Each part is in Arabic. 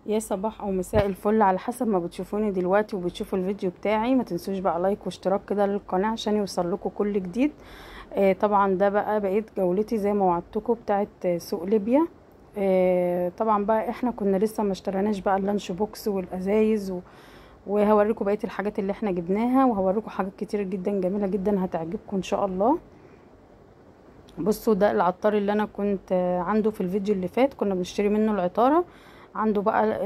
يا صباح او مساء الفل على حسب ما بتشوفوني دلوقتي وبتشوفوا الفيديو بتاعي. ما تنسوش بقى لايك واشتراك كده للقناة عشان يوصل لكم كل جديد. طبعا ده بقى بقيت جولتي زي ما وعدتكم بتاعت سوق ليبيا. طبعا بقى احنا كنا لسه ما اشتريناش بقى اللانش بوكس والازايز وهوريكم بقية الحاجات اللي احنا جبناها، وهوريكم حاجات كتير جدا جميلة جدا هتعجبكم ان شاء الله. بصوا ده العطار اللي انا كنت عنده في الفيديو اللي فات، كنا بنشتري منه العطارة. عنده بقى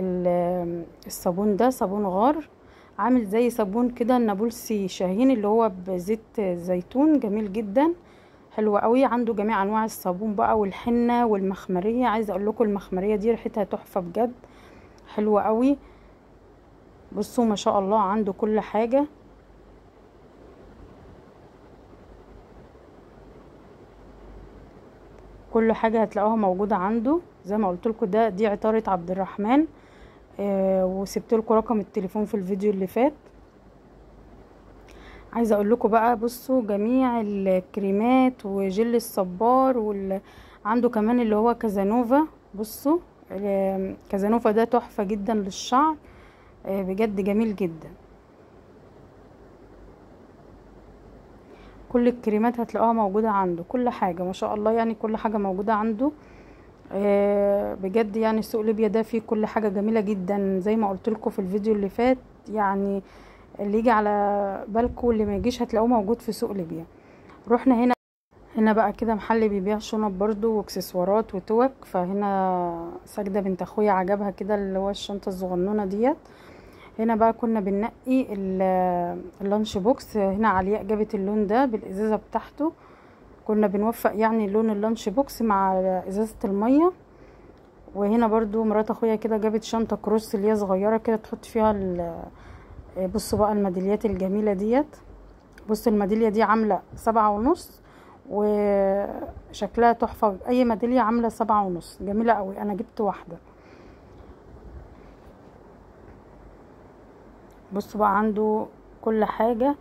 الصابون ده صابون غار، عامل زي صابون كده النابلسي شاهين اللي هو بزيت زيتون، جميل جدا حلو قوي. عنده جميع انواع الصابون بقى والحنة والمخمرية. عايزه اقول لكم المخمرية دي ريحتها تحفة بجد، حلوة قوي. بصوا ما شاء الله عنده كل حاجة. كل حاجة هتلاقوها موجودة عنده زي ما قلت لكم. دي عطارة عبد الرحمن. وسبت لكم رقم التليفون في الفيديو اللي فات. عايزه اقول لكم بقى بصوا جميع الكريمات وجل الصبار عنده كمان اللي هو كازانوفا. بصوا كازانوفا ده تحفه جدا للشعر، بجد جميل جدا. كل الكريمات هتلاقوها موجوده عنده، كل حاجه ما شاء الله، يعني كل حاجه موجوده عنده. بجد يعني سوق ليبيا ده فيه كل حاجه جميله جدا زي ما قلت لكم في الفيديو اللي فات. يعني اللي يجي على بالكم واللي ما يجيش هتلاقوه موجود في سوق ليبيا. رحنا هنا بقى كده محل بيبيع شنط برضو واكسسوارات وتوك. فهنا ساجدة بنت اخويا عجبها كده اللي هو الشنطة الصغنونة ديت. هنا بقى كنا بننقي اللانش بوكس. هنا علياء جابت اللون ده بالازازة بتاعته. كنا بنوفق يعني لون اللانش بوكس مع ازازة المية. وهنا برضو مرات اخويا كده جابت شنطة كروس اللي هي صغيرة كده تحط فيها بصوا بقى الميداليات الجميلة ديت. بصوا الميدالية دي عاملة 7.5 وشكلها تحفة. اي ميدالية عاملة 7.5 جميلة قوي. انا جبت واحدة. بصوا بقى عنده كل حاجة.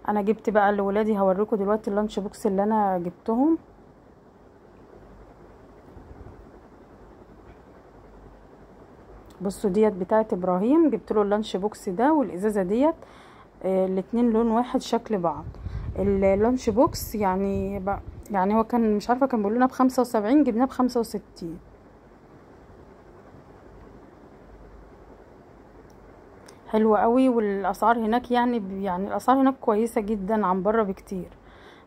انا جبت بقى لولادي، هوريكم دلوقتي اللانش بوكس اللي انا جبتهم. بصوا ديت بتاعت ابراهيم، جبت له اللانش بوكس ده والازازة ديت. الاتنين لون واحد شكل بعض. اللانش بوكس يعني يعني هو كان مش عارفة، كان بيقول لنا ب75، جبناه ب65. حلوة قوي. والاسعار هناك يعني الاسعار هناك كويسة جدا عن بره بكتير.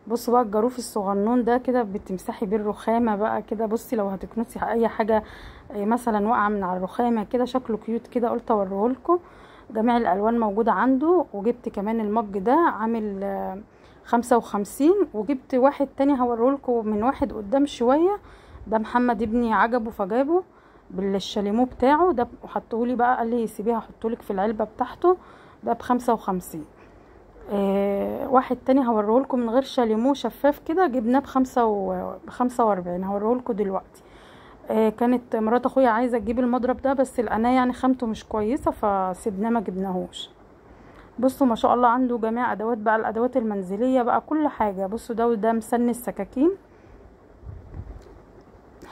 بصوا بقى الجاروف الصغنون ده كده بتمسحي بيه الرخامة بقى كده. بصي لو هتكنسي اي حاجة مثلا واقعة من على الرخامة كده، شكله كيوت كده، قلت اوريهولكم. جميع الالوان موجودة عنده. وجبت كمان المج ده عامل 55. وجبت واحد تاني هوريهولكم من واحد قدام شوية. ده محمد ابني عجبه فجابه بالشاليمو بتاعه ده وحطهولي بقى، قال لي سيبيها احطهولك في العلبة بتاعته. ده ب55. واحد تاني هوريهولكم من غير شاليمو شفاف كده، جبناه ب45. هوريهولكم دلوقتي. كانت مرات اخويا عايزه تجيب المضرب ده بس لقيناه يعني خامته مش كويسه فسيبناه ما جبناهوش. بصوا ما شاء الله عنده جميع ادوات بقى، الادوات المنزليه بقى كل حاجه. بصوا ده مسن السكاكين،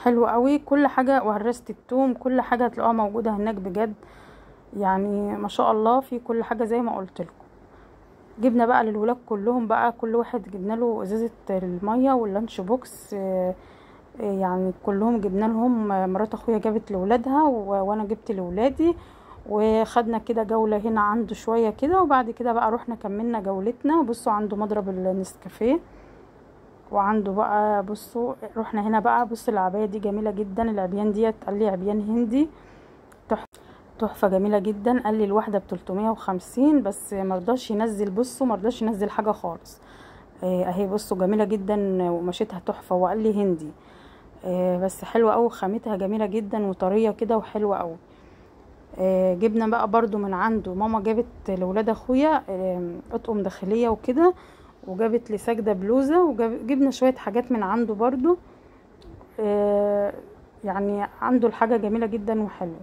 حلو قوي. كل حاجه وهرسه التوم، كل حاجه هتلاقوها موجوده هناك بجد. يعني ما شاء الله في كل حاجه زي ما قلت لكم. جبنا بقى للولاد كلهم بقى، كل واحد جبنا له ازازه الميه واللانش بوكس. يعني كلهم جبنا لهم. مرات اخويا جابت لولادها وانا جبت لولادي. وخدنا كده جوله هنا عنده شويه كده، وبعد كده بقى رحنا كملنا جولتنا. بصوا عنده مضرب النسكافيه. وعنده بقى بصوا رحنا هنا بقى. بصوا العبايه دي جميله جدا. العبيان ديت قال لي عبيان هندي تحفه جميله جدا. قال لي الواحده ب350 بس مرضاش ينزل. بصوا مرضاش ينزل حاجه خالص. اهي بصوا جميله جدا ومشيتها تحفه. وقال لي هندي بس حلوه قوي، خامتها جميله جدا وطريه كده وحلوه قوي. جبنا بقى برضو من عنده. ماما جابت لولاد اخويا اطقم داخليه وكده، وجابت لساجده بلوزه، وجبنا شويه حاجات من عنده برضو. يعني عنده الحاجه جميله جدا وحلوه.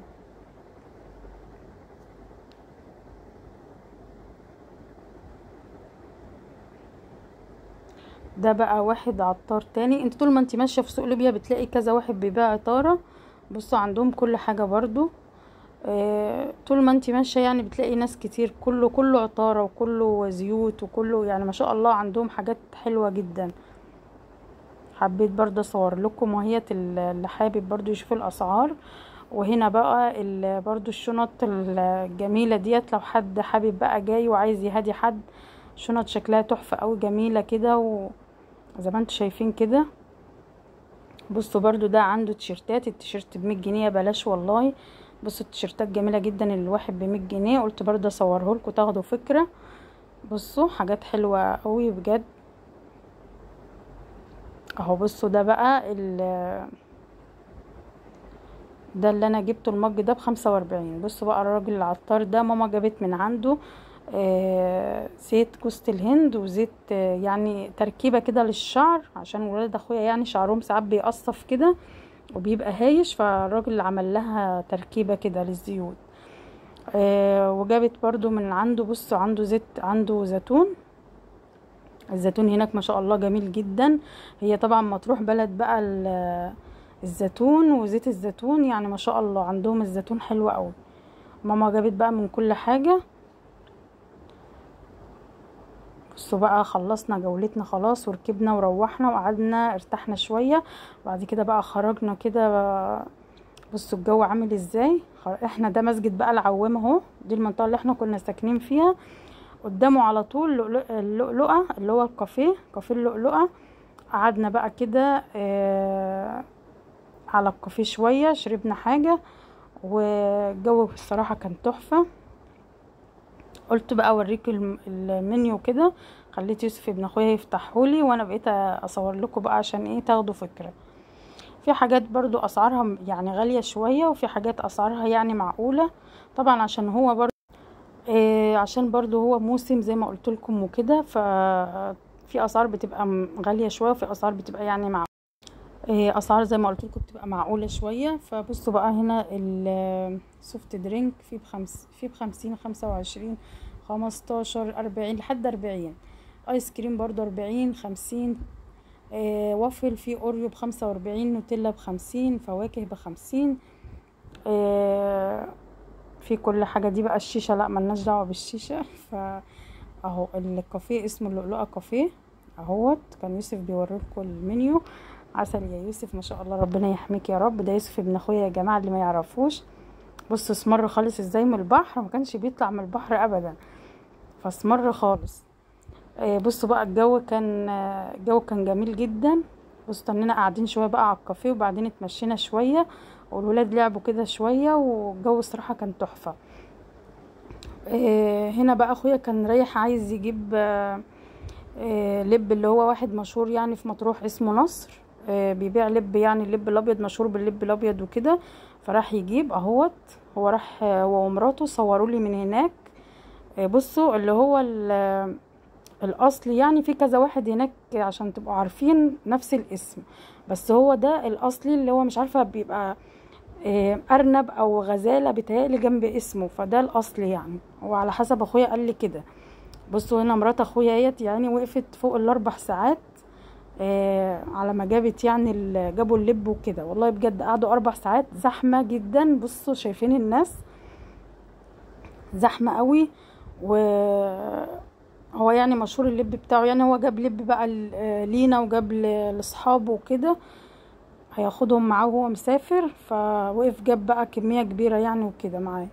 ده بقى واحد عطار تاني. انت طول ما انت ماشيه في سوق ليبيا بتلاقي كذا واحد بيبيع عطاره. بصوا عندهم كل حاجه برضو. طول ما انتي ماشيه يعني بتلاقي ناس كتير، كله عطاره وكله زيوت وكله يعني ما شاء الله عندهم حاجات حلوه جدا. حبيت برضه اصور لكم وهي اللي حابب برضه يشوف الاسعار. وهنا بقى برضه الشنط الجميله ديت، لو حد حابب بقى جاي وعايز يهدي حد، شنط شكلها تحفه قوي جميله كده وزي ما انتم شايفين كده. بصوا برضو ده عنده تيشيرتات، التيشيرت ب100 جنيه بلاش والله. بصوا التيشيرتات جميله جدا، الواحد ب100 جنيه. قلت برضو اصوره لكم تاخدوا فكره. بصوا حاجات حلوه قوي بجد اهو. بصوا ده بقى ده اللي انا جبته، المج ده ب45. بصوا بقى الراجل العطار ده ماما جابت من عنده زيت جوز الهند وزيت يعني تركيبه كده للشعر، عشان ولاد اخويا يعني شعرهم ساعات بيقصف كده وبيبقى هايش، فالراجل عمل لها تركيبه كده للزيوت. وجابت برضو من عنده، بصوا عنده زيت، عنده زيتون. الزيتون هناك ما شاء الله جميل جدا. هي طبعا مطروح بلد بقى الزيتون وزيت الزيتون، يعني ما شاء الله عندهم الزيتون حلو قوي. ماما جابت بقى من كل حاجه. بصوا بقى خلصنا جولتنا خلاص وركبنا وروحنا وقعدنا ارتحنا شويه. وبعد كده بقى خرجنا كده. بصوا الجو عامل ازاي. احنا ده مسجد بقى العوام اهو، دي المنطقه اللي احنا كنا ساكنين فيها. قدامه على طول اللؤلؤه اللي هو كافيه اللؤلؤه. قعدنا بقى كده على الكافيه شويه، شربنا حاجه والجو الصراحه كان تحفه. قلت بقى اوريك المنيو كده، خليت يوسف ابن اخويا يفتحهولي وانا بقيت اصور لكم بقى عشان ايه تاخدوا فكره. في حاجات برضو اسعارها يعني غاليه شويه، وفي حاجات اسعارها يعني معقوله. طبعا عشان هو برضو عشان برضو هو موسم زي ما قلت لكم وكده، ففي اسعار بتبقى غاليه شويه وفي اسعار بتبقى يعني معقوله. اسعار زي ما قلت لكم بتبقى معقوله شويه. فبصوا بقى هنا السوفت درينك في ب50 25 15 40 لحد 40. ايس كريم برضو 40 50. وافل في اوريو ب45، نوتيلا ب50، فواكه ب50. في كل حاجه. دي بقى الشيشه لا ملناش دعوه بالشيشه. اهو الكافيه اسمه اللؤلؤه كافيه اهوت. كان يوسف بيوريلكم المنيو. عسل يا يوسف ما شاء الله، ربنا يحميك يا رب. ده يوسف ابن اخويا يا جماعه اللي ما يعرفوش. بصوا اسمر خالص ازاي من البحر، ما كانش بيطلع من البحر ابدا، فاسمر خالص. بصوا بقى الجو كان جميل جدا. بصوا اننا قاعدين شويه بقى على الكافيه وبعدين اتمشينا شويه والولاد لعبوا كده شويه والجو الصراحه كان تحفه. هنا بقى اخويا كان رايح عايز يجيب لب، اللي هو واحد مشهور يعني في مطروح اسمه نصر. بيبيع لب، يعني اللب الابيض مشهور باللب الابيض وكده. فراح يجيب اهوت. هو راح هو ومراته صوروا لي من هناك. بصوا اللي هو الاصل يعني في كذا واحد هناك عشان تبقوا عارفين نفس الاسم، بس هو ده الاصلي اللي هو مش عارفه بيبقى ارنب او غزاله بيتهيألي جنب اسمه، فده الاصلي يعني. هو على حسب اخويا قال لي كده. بصوا هنا مرات اخويا يعني وقفت فوق ال4 ساعات على ما جابت يعني جابوا اللب وكده. والله بجد قعدوا 4 ساعات زحمه جدا. بصوا شايفين الناس زحمه قوي. وهو يعني مشهور اللب بتاعه، يعني هو جاب لب بقى لينا وجاب لاصحابه وكده، هياخدهم معاه وهو مسافر. فوقف جاب بقى كميه كبيره يعني وكده معاه.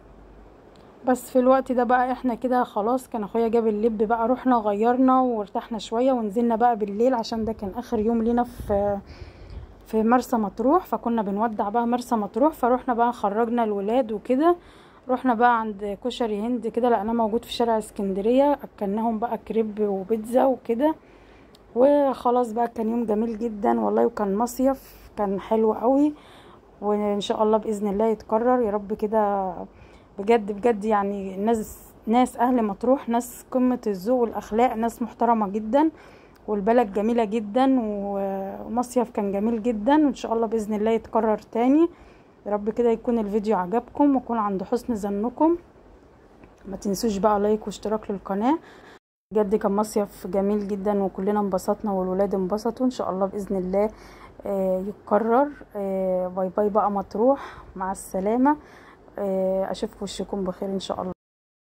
بس في الوقت ده بقى احنا كده خلاص كان اخويا جاب اللب بقى، رحنا غيرنا وارتحنا شويه ونزلنا بقى بالليل عشان ده كان اخر يوم لينا في مرسى مطروح. فكنا بنودع بقى مرسى مطروح، فروحنا بقى خرجنا الولاد وكده. رحنا بقى عند كشري هند كده لقيناه موجود في شارع اسكندريه، اكلناهم بقى كريب وبيتزا وكده. وخلاص بقى كان يوم جميل جدا والله، وكان مصيف كان حلو قوي. وان شاء الله باذن الله يتكرر يا رب كده. بجد بجد يعني ناس اهل مطروح ناس قمه الذوق والاخلاق، ناس محترمه جدا، والبلد جميله جدا ومصيف كان جميل جدا. وان شاء الله باذن الله يتكرر تاني يا رب كده. يكون الفيديو عجبكم ويكون عند حسن ظنكم. ما تنسوش بقى لايك واشتراك للقناه. بجد كان مصيف جميل جدا وكلنا انبسطنا والولاد انبسطوا. ان شاء الله باذن الله يتكرر. باي باي بقى مطروح، مع السلامه. اشوف وشكم بخير ان شاء الله.